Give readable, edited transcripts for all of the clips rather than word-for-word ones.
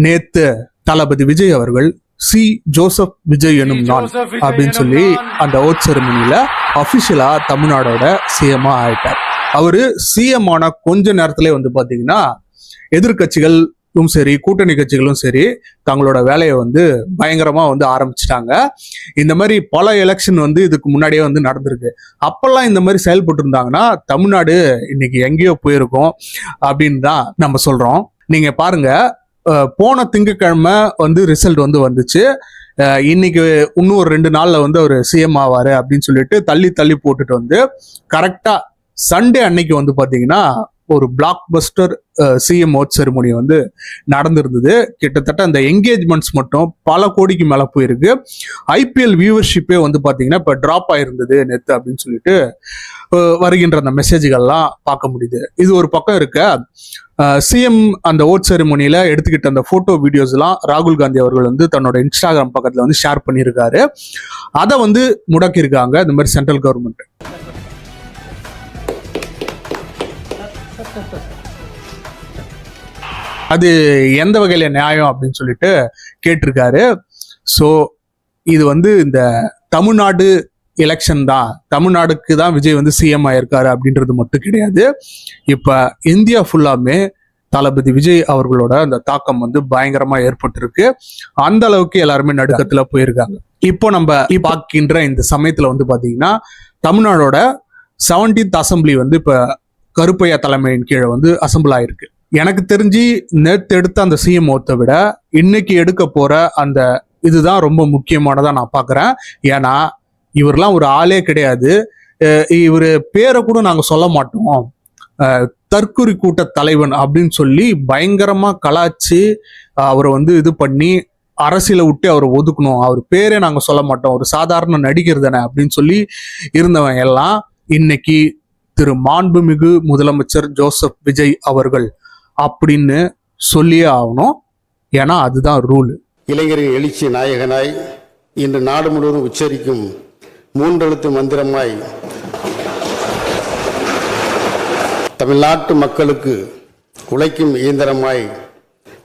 நேத்து தளபதி விஜய் அவர்கள் C Joseph Vijay எனும் நான் அப்படின்னு சொல்லி அந்த ஓட் செரமனியில அபிஷியலா தமிழ்நாடோட சிஎம்ஆ ஆயிட்டார். அவரு சிஎம் ஆன கொஞ்ச நேரத்திலே வந்து பாத்தீங்கன்னா எதிர்கட்சிகளும் சரி கூட்டணி கட்சிகளும் சரி தங்களோட வேலையை வந்து பயங்கரமா வந்து ஆரம்பிச்சிட்டாங்க. இந்த மாதிரி பல எலெக்ஷன் வந்து இதுக்கு முன்னாடியே வந்து நடந்திருக்கு. அப்பெல்லாம் இந்த மாதிரி செயல்பட்டு இருந்தாங்கன்னா தமிழ்நாடு இன்னைக்கு எங்கேயோ போயிருக்கும் அப்படின்னு தான் நம்ம சொல்றோம். நீங்க பாருங்க, போன திங்கட்கிழமை வந்து ரிசல்ட் வந்து வந்துச்சு. இன்னைக்கு இன்னும் ஒரு 2 நாள்ல வந்து அவர் சிஎம் ஆவாரு அப்படின்னு சொல்லிட்டு தள்ளி போட்டுட்டு வந்து கரெக்டா சண்டே அன்னைக்கு வந்து பாத்தீங்கன்னா ஒரு blockbuster CM oath ceremony வந்து நடந்திருந்தது. கிட்டத்தட்ட அந்த என்கேஜ்மெண்ட்ஸ் மட்டும் பல கோடிக்கு மேல போயிருக்கு. ஐபிஎல் வியூவர்ஷிப்பே வந்து பாத்தீங்கன்னா இப்ப டிராப் ஆயிருந்தது நேத்து அப்படின்னு சொல்லிட்டு வருகின்ற அந்த மெசேஜ்கள்லாம் பார்க்க முடியுது. இது ஒரு பக்கம் இருக்க, சிஎம் அந்த ஓட் செரிமனியில எடுத்துக்கிட்ட அந்த போட்டோ வீடியோஸ் எல்லாம் ராகுல் காந்தி அவர்கள் வந்து தன்னோட இன்ஸ்டாகிராம் பக்கத்துல வந்து ஷேர் பண்ணியிருக்காரு. அதை வந்து முடக்கியிருக்காங்க இந்த மாதிரி சென்ட்ரல் கவர்மெண்ட். அது எந்த வகையில நியாயம் அப்படின்னு சொல்லிட்டு கேட்டிருக்காரு. ஸோ இது வந்து இந்த தமிழ்நாடு எலெக்ஷன் தான், தமிழ்நாடுக்கு தான் விஜய் வந்து சிஎம் ஆயிருக்காரு அப்படின்றது மட்டும் கிடையாது. இப்ப இந்தியா ஃபுல்லாமே தளபதி விஜய் அவர்களோட அந்த தாக்கம் வந்து பயங்கரமா ஏற்பட்டிருக்கு. அந்த அளவுக்கு எல்லாருமே நடுக்கத்துல போயிருக்காங்க. இப்போ நம்ம பார்க்கின்ற இந்த சமயத்துல வந்து பாத்தீங்கன்னா தமிழ்நாடோட 17th அசம்பிளி வந்து இப்ப கருப்பையா தலைமையின் கீழே வந்து அசம்பிள் ஆயிருக்கு. எனக்கு தெரிஞ்சு நேற்று எடுத்த அந்த சிஎம் ஓத்தை விட இன்னைக்கு எடுக்க போற அந்த இதுதான் ரொம்ப முக்கியமானதா நான் பாக்குறேன். ஏன்னா இவரெல்லாம் ஒரு ஆளே கிடையாது. இவரு பேரை கூட நாங்க சொல்ல மாட்டோம், தற்குறி கூட்ட தலைவன் அப்படின்னு சொல்லி பயங்கரமா கலாச்சு அவரை வந்து இது பண்ணி அரசியலை விட்டு அவரை ஒதுக்கணும், அவர் பேரே நாங்க சொல்ல மாட்டோம், ஒரு சாதாரண நடிகர் தானே அப்படின்னு சொல்லி இருந்தவன் எல்லாம் இன்னைக்கு திரு மாண்புமிகு முதலமைச்சர் ஜோசப் விஜய் அவர்கள் அப்படின்னு சொல்லியே ஆகணும். ஏன்னா அதுதான் ரூல். இளைஞரின் எழுச்சி நாயகனாய் இன்று நாடு முழுவதும் உச்சரிக்கும் 3 எழுத்து மந்திரமாய் தமிழ்நாட்டு மக்களுக்கு உழைக்கும் இயந்திரமாய்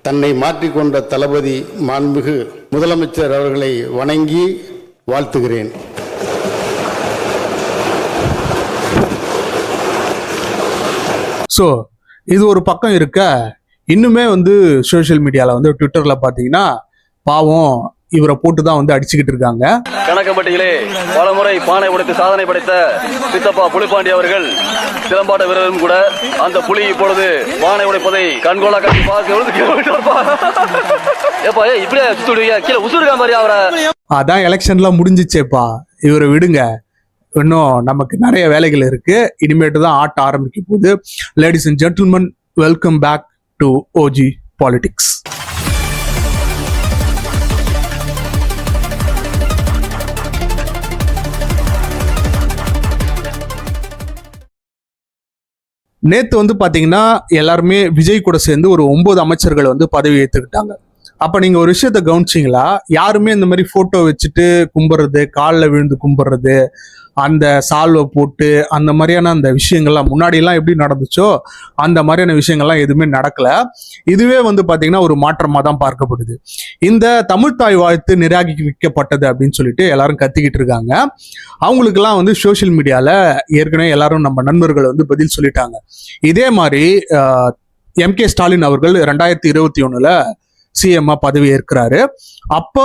தன்னை மாற்றிக்கொண்ட தளபதி மாண்புமிகு முதலமைச்சர் அவர்களை வணங்கி வாழ்த்துகிறேன். ஸோ இது ஒரு பக்கம் இருக்க, இன்னுமே வந்து சோசியல் மீடியால வந்து ட்விட்டர்ல பாத்தீங்கன்னா பாவம் இவரை போட்டுதான் வந்து அடிச்சுக்கிட்டு இருக்காங்க. கணக்கம்பட்டியிலே பலமுறை பானை உடைத்து சாதனை படைத்த சித்தப்பா புலிப்பாண்டி அவர்கள் சிலம்பாட்ட வீரரும் கூட அந்த புலி இப்பொழுது பானை உடைப்பதை கண்கோலா கட்டி அதான் எலெக்ஷன்லாம் முடிஞ்சிச்சேப்பா, இவரை விடுங்க, இன்னும் நமக்கு நிறைய வேலைகள் இருக்கு, இனிமேட்டு தான் ஆட்ட ஆரம்பிக்க போகுது. Ladies and gentlemen, welcome back to OG politics. நேத்து வந்து பாத்தீங்கன்னா எல்லாருமே விஜய் கூட சேர்ந்து ஒரு 9 அமைச்சர்கள் வந்து பதவி ஏற்றுக்கிட்டாங்க. அப்ப நீங்க ஒரு விஷயத்த கவனிச்சிங்களா? யாருமே இந்த மாதிரி போட்டோ வச்சுட்டு கும்பிடுறது, காலில் விழுந்து கும்பிடுறது, அந்த சால்வை போட்டு அந்த மாதிரியான அந்த விஷயங்கள்லாம் முன்னாடி எல்லாம் எப்படி நடந்துச்சோ அந்த மாதிரியான விஷயங்கள்லாம் எதுவுமே நடக்கல. இதுவே வந்து பாத்தீங்கன்னா ஒரு மாற்றமா தான் பார்க்கப்படுது. இந்த தமிழ்த்தாய் வாழ்த்து நிராகரிக்கப்பட்டது அப்படின்னு சொல்லிட்டு எல்லாரும் கத்திக்கிட்டு இருக்காங்க. அவங்களுக்கெல்லாம் வந்து சோசியல் மீடியால ஏற்கனவே எல்லாரும் நம்ம நண்பர்கள் வந்து பதில் சொல்லிட்டாங்க. இதே மாதிரி எம்.கே. ஸ்டாலின் அவர்கள் 2021 சிஎம்ஆ பதவி ஏற்கிறாரு. அப்போ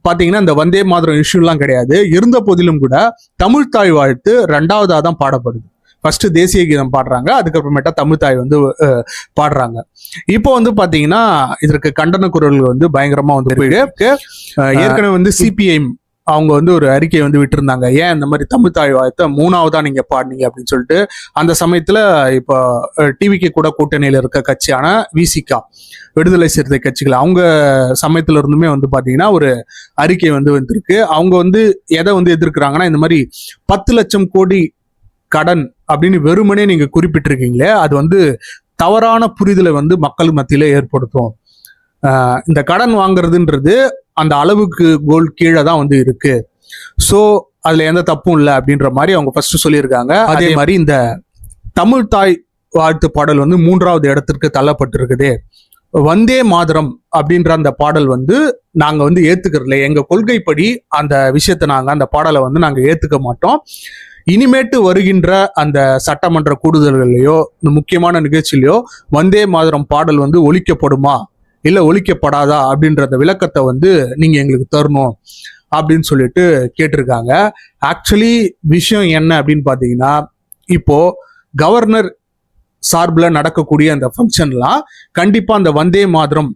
பாத்தீங்கன்னா இந்த வந்தே மாதிரம் இஷ்யூலாம் கிடையாது. இருந்த போதிலும் கூட தமிழ்த்தாய் வாழ்த்து 2வதா தான் பாடப்படுது. ஃபர்ஸ்ட் தேசிய கீதம் பாடுறாங்க, அதுக்கப்புறமேட்டா தமிழ்த்தாய் வந்து பாடுறாங்க. இப்போ வந்து பாத்தீங்கன்னா இதற்கு கண்டன குரல்கள் வந்து பயங்கரமா வந்து போயிட்டு, ஏற்கனவே வந்து சிபிஐஎம் அவங்க வந்து ஒரு அறிக்கையை வந்து விட்டுருந்தாங்க, ஏன் இந்த மாதிரி தமிழ்த்தாய் வாழ்த்தை 3வதா நீங்க பாடினீங்க அப்படின்னு சொல்லிட்டு. அந்த சமயத்துல இப்போ டிவிக்கு கூட கூட்டணியில இருக்க கட்சியான விசிகா, விடுதலை சிறுத்தை கட்சிகள், அவங்க சமயத்துல இருந்துமே வந்து பாத்தீங்கன்னா ஒரு அறிக்கை வந்து வந்திருக்கு. அவங்க வந்து எதை வந்து எதிர்க்கிறாங்கன்னா, இந்த மாதிரி 10 லட்சம் கோடி கடன் அப்படின்னு வெறுமனே நீங்க குறிப்பிட்டிருக்கீங்களே, அது வந்து தவறான புரிதலை வந்து மக்கள் மத்தியில ஏற்படுத்தும். இந்த கடன் வாங்குறதுன்றது அந்த அளவுக்கு கோல் கீழே தான் வந்து இருக்கு. ஸோ அதுல எந்த தப்பும் இல்லை அப்படின்ற மாதிரி அவங்க ஃபர்ஸ்ட் சொல்லியிருக்காங்க. அதே மாதிரி இந்த தமிழ்த்தாய் வாழ்த்து பாடல் வந்து 3வது இடத்திற்கு தள்ளப்பட்டிருக்குது. வந்தே மாதரம் அப்படின்ற அந்த பாடல் வந்து நாங்க வந்து ஏத்துக்கிறதுல, எங்க கொள்கைப்படி அந்த விஷயத்தை அந்த பாடலை வந்து நாங்க ஏத்துக்க மாட்டோம். இனிமேட்டு வருகின்ற அந்த சட்டமன்ற கூடுதல்கள்லயோ இந்த முக்கியமான நிகழ்ச்சியிலையோ வந்தே மாதரம் பாடல் வந்து ஒலிக்கப்படுமா இல்ல ஒலிக்கப்படாதா அப்படின்ற அந்த விளக்கத்தை வந்து நீங்க எங்களுக்கு தரணும் அப்படின்னு சொல்லிட்டு கேட்டிருக்காங்க. ஆக்சுவலி விஷயம் என்ன அப்படின்னு பாத்தீங்கன்னா, இப்போ கவர்னர் சார்பில் நடக்கக்கூடிய அந்த ஃபங்க்ஷன்லாம் கண்டிப்பா அந்த வந்தே மாதரம்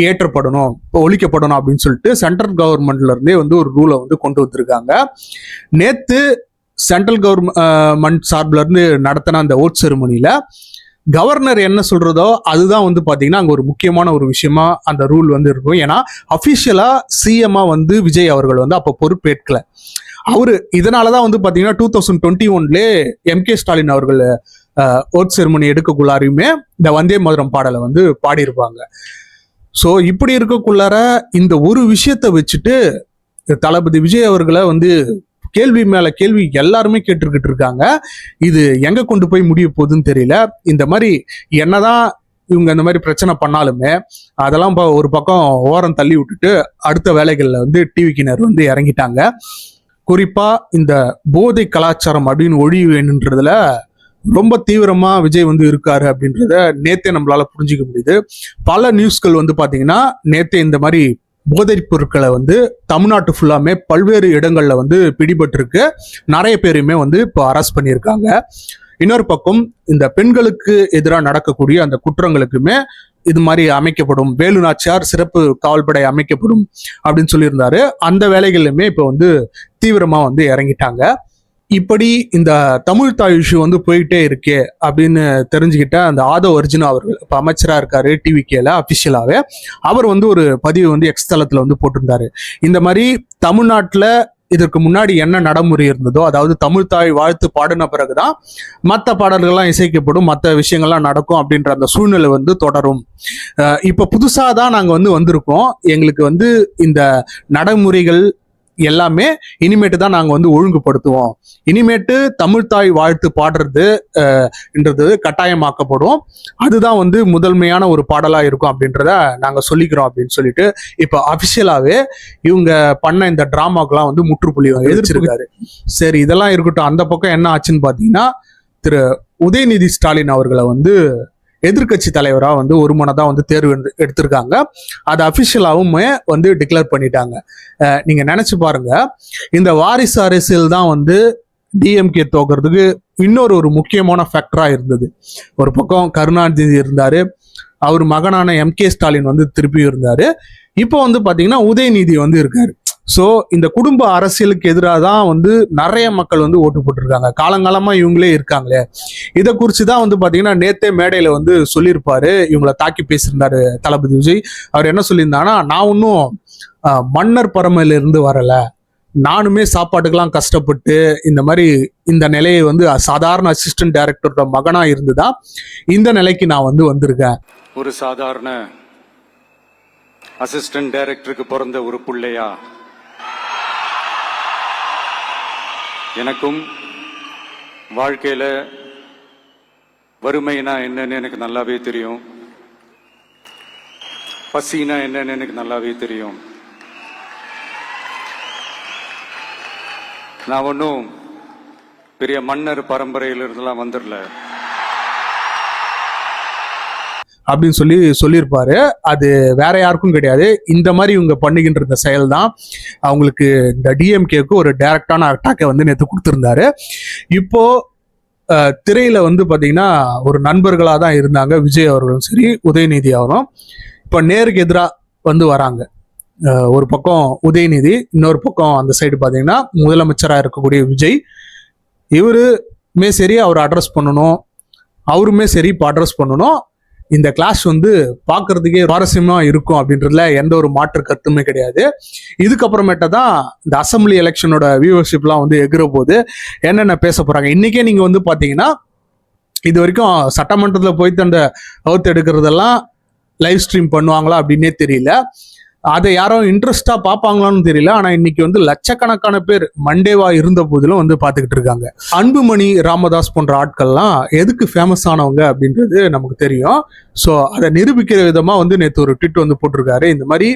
ஏற்றப்படணும், இப்போ ஒழிக்கப்படணும் அப்படின்னு சொல்லிட்டு சென்ட்ரல் கவர்மெண்ட்ல இருந்தே வந்து ஒரு ரூலை வந்து கொண்டு வந்திருக்காங்க. நேத்து சென்ட்ரல் கவர்மெண்ட் சார்பில் இருந்து நடத்தின அந்த ஓட் செரிமனியில கவர்னர் என்ன சொல்றதோ அதுதான் வந்து பாத்தீங்கன்னா அங்க ஒரு முக்கியமான ஒரு விஷயமா அந்த ரூல் வந்து இருக்கும். ஏன்னா அபிஷியலா சிஎம்மா வந்து விஜய் அவர்கள் வந்து அப்ப பொறுப்பேற்கல. அவரு இதனாலதான் வந்து பாத்தீங்கன்னா 2021 எம்.கே. ஸ்டாலின் அவர்கள் ஓட் செரிமனி எடுக்கக்குள்ளாரையுமே இந்த வந்தே மாதரம் பாடலை வந்து பாடியிருப்பாங்க. ஸோ இப்படி இருக்கக்குள்ளார இந்த ஒரு விஷயத்தை வச்சுட்டு தளபதி விஜய் அவர்களை வந்து கேள்வி மேல கேள்வி எல்லாருமே கேட்டுக்கிட்டு இருக்காங்க. இது எங்க கொண்டு போய் முடிய போகுதுன்னு தெரியல. இந்த மாதிரி என்னதான் இவங்க இந்த மாதிரி பிரச்சனை பண்ணாலுமே அதெல்லாம் ஒரு பக்கம் ஓரம் தள்ளி விட்டுட்டு அடுத்த வேலைகள்ல வந்து டிவிக்கினர் வந்து இறங்கிட்டாங்க. குறிப்பா இந்த போதை கலாச்சாரம் அப்படின்னு ஒழிய வேணுன்றதுல ரொம்ப தீவிரமா விஜய் வந்து இருக்காரு அப்படின்றத நேத்தே நம்மளால புரிஞ்சுக்க முடியுது. பல நியூஸ்கள் வந்து பாத்தீங்கன்னா நேத்தே இந்த மாதிரி போதைப் பொருட்களை வந்து தமிழ்நாட்டு ஃபுல்லாமே பல்வேறு இடங்கள்ல வந்து பிடிபட்டிருக்கு. நிறைய பேருமே வந்து இப்போ அரெஸ்ட் பண்ணியிருக்காங்க. இன்னொரு பக்கம் இந்த பெண்களுக்கு எதிராக நடக்கக்கூடிய அந்த குற்றங்களுக்குமே இது மாதிரி அமைக்கப்படும், வேலு நாச்சியார் சிறப்பு காவல்படை அமைக்கப்படும் அப்படின்னு சொல்லியிருந்தாரு. அந்த வேலைகளிலுமே இப்போ வந்து தீவிரமா வந்து இறங்கிட்டாங்க. இப்படி இந்த தமிழ் தாய் இஷ்யூ வந்து போயிட்டே இருக்கே அப்படின்னு தெரிஞ்சுக்கிட்ட அந்த ஆதவ் அர்ஜுனா அவர்கள் இப்ப அமைச்சரா இருக்காரு டிவிகேல அபிஷியலாவே. அவர் வந்து ஒரு பதிவு வந்து எக்ஸ் தளத்துல வந்து போட்டிருந்தாரு. இந்த மாதிரி தமிழ்நாட்டுல இதற்கு முன்னாடி என்ன நடைமுறை இருந்ததோ, அதாவது தமிழ் தாய் வாழ்த்து பாடின பிறகுதான் மற்ற பாடல்கள்லாம் இசைக்கப்படும், மற்ற விஷயங்கள்லாம் நடக்கும் அப்படின்ற அந்த சூழ்நிலை வந்து தொடரும். இப்ப புதுசாதான் நாங்க வந்து வந்திருக்கோம். எங்களுக்கு வந்து இந்த நடைமுறைகள் எல்லாமே இனிமேட்டு தான் நாங்க வந்து ஒழுங்குபடுத்துவோம். இனிமேட்டு தமிழ் தாய் வாழ்த்து பாடுறதுன்றது கட்டாயமாக்கப்படும். அதுதான் வந்து முதன்மையான ஒரு பாடலா இருக்கும் அப்படின்றத நாங்க சொல்லிக்கிறோம் அப்படின்னு சொல்லிட்டு இப்ப அபிஷியலாவே இவங்க பண்ண இந்த டிராமாக்கெல்லாம் வந்து முற்றுப்புள்ளி எதிர்த்திருக்காரு. சரி, இதெல்லாம் இருக்கட்டும். அந்த பக்கம் என்ன ஆச்சுன்னு பாத்தீங்கன்னா, திரு உதயநிதி ஸ்டாலின் அவர்களை வந்து எதிர்கட்சி தலைவரா வந்து ஒரு மனதா வந்து தேர்வு எடுத்திருக்காங்க. அது அபிஷியலாவுமே வந்து டிக்ளேர் பண்ணிட்டாங்க. நீங்க நினைச்சு பாருங்க, இந்த வாரிசு அரசியல் தான் வந்து டிஎம்கே தோக்கிறதுக்கு இன்னொரு முக்கியமான ஃபேக்டரா இருந்தது. ஒரு பக்கம் கருணாநிதி இருந்தாரு, அவர் மகனான எம்.கே. ஸ்டாலின் வந்து திருப்பி இருந்தாரு. இப்போ வந்து பாத்தீங்கன்னா உதயநிதி வந்து இருக்காரு. ஸோ இந்த குடும்ப அரசியலுக்கு எதிராக தான் வந்து நிறைய மக்கள் வந்து ஓட்டு போட்டிருக்காங்க. காலங்காலமா இவங்களே இருக்காங்களே. இதை குறிச்சுதான் வந்து பாத்தீங்கன்னா நேத்தே மேடையில வந்து சொல்லியிருப்பாரு, இவங்களை தாக்கி பேசியிருந்தாரு தளபதி விஜய். அவர் என்ன சொல்லியிருந்தாங்கன்னா, நான் ஒன்னும் மன்னர் பரமையில இருந்து வரல, நானுமே சாப்பாட்டுக்கெல்லாம் கஷ்டப்பட்டு இந்த மாதிரி இந்த நிலையை வந்து சாதாரண அசிஸ்டன்ட் டைரக்டரோட மகனா இருந்துதான் இந்த நிலைக்கு நான் வந்து வந்திருக்கேன். ஒரு சாதாரண அசிஸ்டன்ட் டைரக்டருக்கு பிறந்த ஒரு பிள்ளையா எனக்கும் வாழ்க்கையில வறுமைனா என்னன்னு எனக்கு நல்லாவே தெரியும், பசினா என்னன்னு எனக்கு நல்லாவே தெரியும். நான் ஒன்றும் பெரிய மன்னர் பரம்பரையிலிருந்துலாம் வந்துடல அப்படின்னு சொல்லியிருப்பாரு. அது வேற யாருக்கும் கிடையாது. இந்த மாதிரி இவங்க பண்ணுகின்ற இந்த செயல் தான் அவங்களுக்கு இந்த டிஎம்கேக்கு ஒரு டைரக்டான அட்டாக்கை வந்து நேற்று கொடுத்திருந்தாரு. இப்போ திரையில வந்து பாத்தீங்கன்னா ஒரு நண்பர்களா தான் இருந்தாங்க விஜய் அவர்களும் சரி உதயநிதி அவரும். இப்போ நேருக்கு எதிராக வந்து வராங்க. ஒரு பக்கம் உதயநிதி, இன்னொரு பக்கம் அந்த சைடு பாத்தீங்கன்னா முதலமைச்சராக இருக்கக்கூடிய விஜய். இவருமே சரி அவர் அட்ரஸ் பண்ணணும், அவருமே சரி இப்போ அட்ரஸ் பண்ணணும். இந்த கிளாஷ் வந்து பார்க்கறதுக்கே சுவாரஸ்யமா இருக்கும் அப்படின்றதுல எந்த ஒரு மாற்று கருத்துமே கிடையாது. இதுக்கப்புறமேட்ட தான் இந்த அசம்பிளி எலெக்ஷனோட வியூவர்ஷிப்லாம் வந்து எகிற போது என்னென்ன பேச போறாங்க. இன்னைக்கே நீங்க வந்து பாத்தீங்கன்னா இது வரைக்கும் சட்டமன்றத்தில் போயிட்டு அந்த அவுத்து எடுக்கிறதெல்லாம் லைவ் ஸ்ட்ரீம் பண்ணுவாங்களா அப்படின்னே தெரியல. அதை யாரும் இன்ட்ரெஸ்டா பார்ப்பாங்களான்னு தெரியல. ஆனா இன்னைக்கு வந்து லட்சக்கணக்கான பேர் மண்டேவா இருந்த போதிலும் வந்து பார்த்துக்கிட்டு இருக்காங்க. அன்புமணி ராமதாஸ் போன்ற ஆட்கள்லாம் எதுக்கு ஃபேமஸ் ஆனவங்க அப்படின்றது நமக்கு தெரியும். ஸோ அதை நிரூபிக்கிற விதமா வந்து நேற்று ஒரு ட்வீட் வந்து போட்டிருக்காரு. இந்த மாதிரி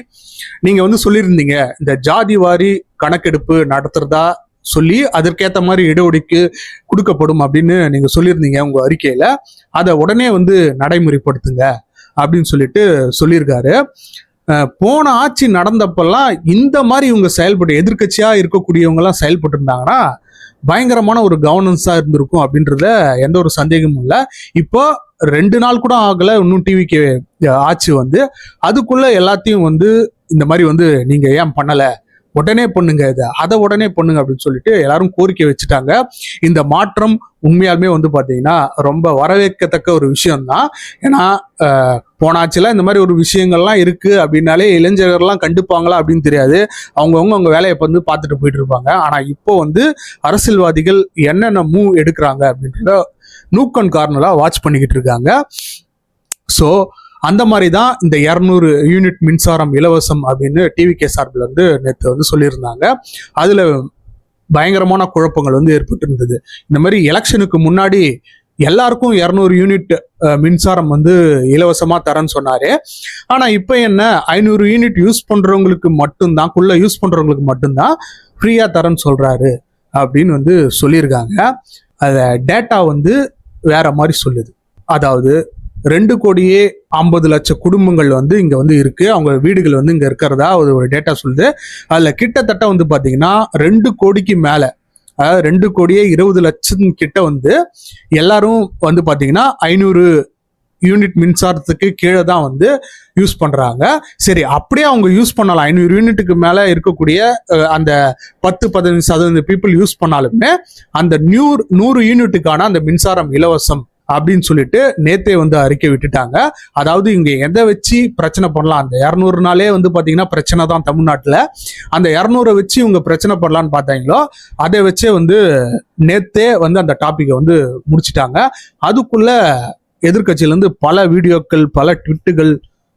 நீங்க வந்து சொல்லியிருந்தீங்க இந்த ஜாதி வாரி கணக்கெடுப்பு நடத்துறதா சொல்லி அதற்கேற்ற மாதிரி இடஒதுக்கு கொடுக்கப்படும் அப்படின்னு நீங்க சொல்லியிருந்தீங்க உங்க அறிக்கையில, அதை உடனே வந்து நடைமுறைப்படுத்துங்க அப்படின்னு சொல்லிட்டு சொல்லியிருக்காரு. போன ஆட்சி நடந்தப்பெல்லாம் இந்த மாதிரி இவங்க செயல்பட்டு எதிர்கட்சியா இருக்கக்கூடியவங்க எல்லாம் செயல்பட்டு இருந்தாங்கன்னா பயங்கரமான ஒரு கவர்னன்ஸா இருந்திருக்கும் அப்படின்றத எந்த ஒரு சந்தேகமும் இல்லை. இப்போ 2 நாள் கூட ஆகல இன்னும் டிவிக்கு ஆட்சி வந்து, அதுக்குள்ள எல்லாத்தையும் வந்து இந்த மாதிரி வந்து நீங்க ஏன் பண்ணல, உடனே பண்ணுங்க, அதை உடனே பண்ணுங்க அப்படின்னு சொல்லிட்டு எல்லாரும் கோரிக்கை வச்சுட்டாங்க. இந்த மாற்றம் உண்மையாலுமே வந்து பாத்தீங்கன்னா ரொம்ப வரவேற்கத்தக்க ஒரு விஷயம்தான். ஏன்னா போனாச்சுல இந்த மாதிரி ஒரு விஷயங்கள்லாம் இருக்கு அப்படின்னாலே இளைஞர்கள்லாம் கண்டுப்பாங்களா அப்படின்னு தெரியாது. அவங்க வேலையை வந்து பார்த்துட்டு போயிட்டு இருப்பாங்க. ஆனா இப்போ வந்து அரசியல்வாதிகள் என்னென்ன மூவ் எடுக்கிறாங்க அப்படின்றத நூக் அண்ட் கார்னரா வாட்ச் பண்ணிக்கிட்டு இருக்காங்க. ஸோ அந்த மாதிரி தான் இந்த 200 யூனிட் மின்சாரம் இலவசம் அப்படின்னு டிவிகே சார்பில் வந்து நேற்று வந்து சொல்லியிருந்தாங்க. அதுல பயங்கரமான குழப்பங்கள் வந்து ஏற்பட்டு இருந்தது. இந்த மாதிரி எலெக்ஷனுக்கு முன்னாடி எல்லாருக்கும் 200 யூனிட் மின்சாரம் வந்து இலவசமா தரேன்னு சொன்னாரு. ஆனா இப்ப என்ன 500 யூனிட் யூஸ் பண்றவங்களுக்கு மட்டும்தான் ஃப்ரீயா தரேன்னு சொல்றாரு அப்படின்னு வந்து சொல்லியிருக்காங்க. அத டேட்டா வந்து வேற மாதிரி சொல்லுது. அதாவது 2,50,00,000 குடும்பங்கள் வந்து இங்க வந்து இருக்கு, அவங்க வீடுகள் வந்து இங்க இருக்கிறதா ஒரு டேட்டா சொல்லுது. அதுல கிட்டத்தட்ட வந்து பாத்தீங்கன்னா 2 கோடிக்கு மேல, அதாவது 2,20,00,000 கிட்ட வந்து எல்லாரும் வந்து பாத்தீங்கன்னா 500 யூனிட் மின்சாரத்துக்கு கீழே தான் வந்து யூஸ் பண்றாங்க. சரி, அப்படியே அவங்க யூஸ் பண்ணலாம், 500 யூனிட்டுக்கு மேல இருக்கக்கூடிய அந்த 10-15% பீப்புள் யூஸ் பண்ணாலுமே அந்த 100 யூனிட்டுக்கான அந்த மின்சாரம் இலவசம் அப்படின்னு சொல்லிட்டு நேத்தே வந்து அறிக்கை விட்டுட்டாங்க. அதாவது இங்க எதை வச்சு பிரச்சனை பண்ணலாம், அந்த 200 வந்து பாத்தீங்கன்னா பிரச்சனை தான் தமிழ்நாட்டுல. அந்த 200 வச்சு இவங்க பிரச்சனை பண்ணலான்னு பார்த்தாங்களோ அதை வச்சே வந்து நேத்தே வந்து அந்த டாபிக்கை வந்து முடிச்சிட்டாங்க. அதுக்குள்ள எதிர்கட்சியில இருந்து பல வீடியோக்கள், பல ட்விட்டுகள்,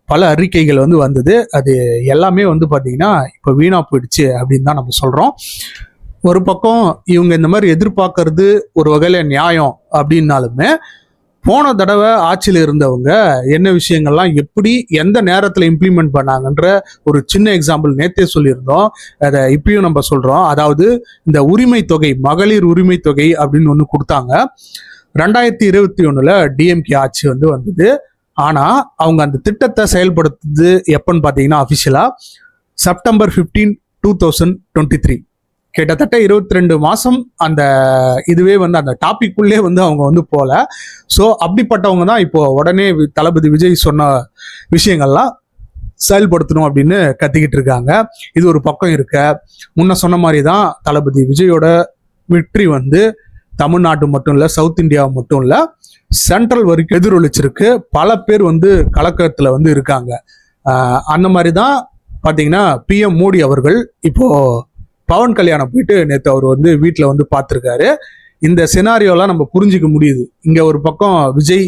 பல அறிக்கைகள் வந்து வந்தது. அது எல்லாமே வந்து பாத்தீங்கன்னா இப்ப வீணா போயிடுச்சு அப்படின்னு தான் நம்ம சொல்றோம். ஒரு பக்கம் இவங்க இந்த மாதிரி எதிர்பார்க்கறது ஒரு வகையில நியாயம் அப்படின்னாலுமே, போன தடவை ஆட்சியில் இருந்தவங்க என்ன விஷயங்கள்லாம் எப்படி எந்த நேரத்தில் இம்ப்ளிமெண்ட் பண்ணாங்கன்ற ஒரு சின்ன எக்ஸாம்பிள் நேத்தே சொல்லியிருந்தோம். அதை இப்பயும் நம்ம சொல்றோம். அதாவது இந்த உரிமை தொகை, மகளிர் உரிமை தொகை அப்படின்னு ஒன்று கொடுத்தாங்க. 2021 டிஎம்கே ஆட்சி வந்து வந்தது. ஆனா அவங்க அந்த திட்டத்தை செயல்படுத்துது எப்பன்னு பாத்தீங்கன்னா அபிஷியலா September 15, 2023. கிட்டத்தட்ட 22 மாசம் அந்த இதுவே வந்து அந்த டாபிக்குள்ளே வந்து அவங்க வந்து போல. ஸோ அப்படிப்பட்டவங்க தான் இப்போ உடனே தளபதி விஜய் சொன்ன விஷயங்கள்லாம் செயல்படுத்தணும் அப்படின்னு கத்திக்கிட்டு இருக்காங்க. இது ஒரு பக்கம் இருக்க, முன்ன சொன்ன மாதிரி தான் தளபதி விஜயோட வெற்றி வந்து தமிழ்நாட்டு மட்டும் இல்லை, சவுத் இந்தியா மட்டும் இல்லை, சென்ட்ரல் வரைக்கும் எதிரொலிச்சிருக்கு. பல பேர் வந்து கலக்கத்துல வந்து இருக்காங்க. அந்த மாதிரி தான் பார்த்தீங்கன்னா PM மோடி அவர்கள் இப்போ பவன் கல்யாணம் போயிட்டு நேற்று அவர் வந்து வீட்டில் வந்து பார்த்துருக்காரு. இந்த சினாரியோலாம் நம்ம புரிஞ்சிக்க முடியுது. இங்கே ஒரு பக்கம் விஜய்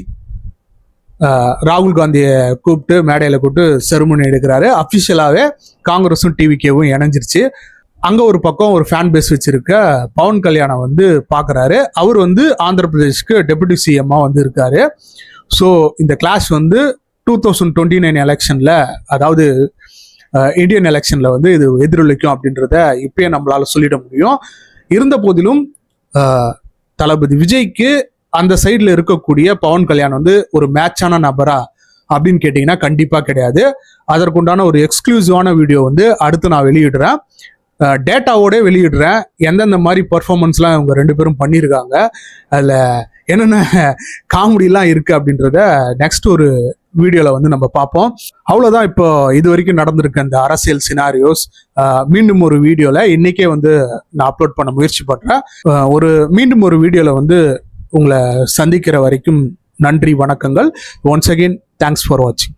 ராகுல் காந்தியை கூப்பிட்டு மேடையில் கூப்பிட்டு செருமனி எடுக்கிறாரு. அஃபிஷியலாகவே காங்கிரஸும் டிவிகேவும் இணைஞ்சிருச்சு. அங்கே ஒரு பக்கம் ஒரு ஃபேன் பேஸ் வச்சிருக்க பவன் கல்யாணம் வந்து பார்க்குறாரு. அவர் வந்து ஆந்திர பிரதேஷ்க்கு டெபுட்டி சிஎம்மாக வந்து இருக்காரு. ஸோ இந்த கிளாஷ் வந்து 2029 எலெக்ஷனில், அதாவது இந்தியன் எலெக்ஷன்ல வந்து இது எதிரொலிக்கும் அப்படின்றத இப்பயே நம்மளால சொல்லிட முடியும். இருந்த போதிலும் தளபதி விஜய்க்கு அந்த சைட்ல இருக்கக்கூடிய பவன் கல்யாண் வந்து ஒரு மேட்சான நபரா அப்படின்னு கேட்டீங்கன்னா கண்டிப்பா கிடையாது. அதற்குண்டான ஒரு எக்ஸ்க்ளூசிவான வீடியோ வந்து அடுத்து நான் வெளியிடுறேன், டேட்டாவோட வெளியிடுறேன். எந்தெந்த மாதிரி பர்ஃபார்மன்ஸ்லாம் இவங்க 2 பேரும் பண்ணியிருக்காங்க, அதில் என்னென்ன காமெடிலாம் இருக்கு அப்படின்றத நெக்ஸ்ட் ஒரு வீடியோவில் வந்து நம்ம பார்ப்போம். அவ்வளோதான் இப்போ இது வரைக்கும் நடந்திருக்க அந்த அரசியல் சினாரியோஸ். மீண்டும் ஒரு வீடியோவில் இன்னைக்கே வந்து நான் அப்லோட் பண்ண முயற்சி பண்ணுறேன். மீண்டும் ஒரு வீடியோவில் வந்து உங்களை சந்திக்கிற வரைக்கும் நன்றி, வணக்கங்கள். ஒன்ஸ் அகெயின் தேங்க்ஸ் ஃபார் வாட்சிங்.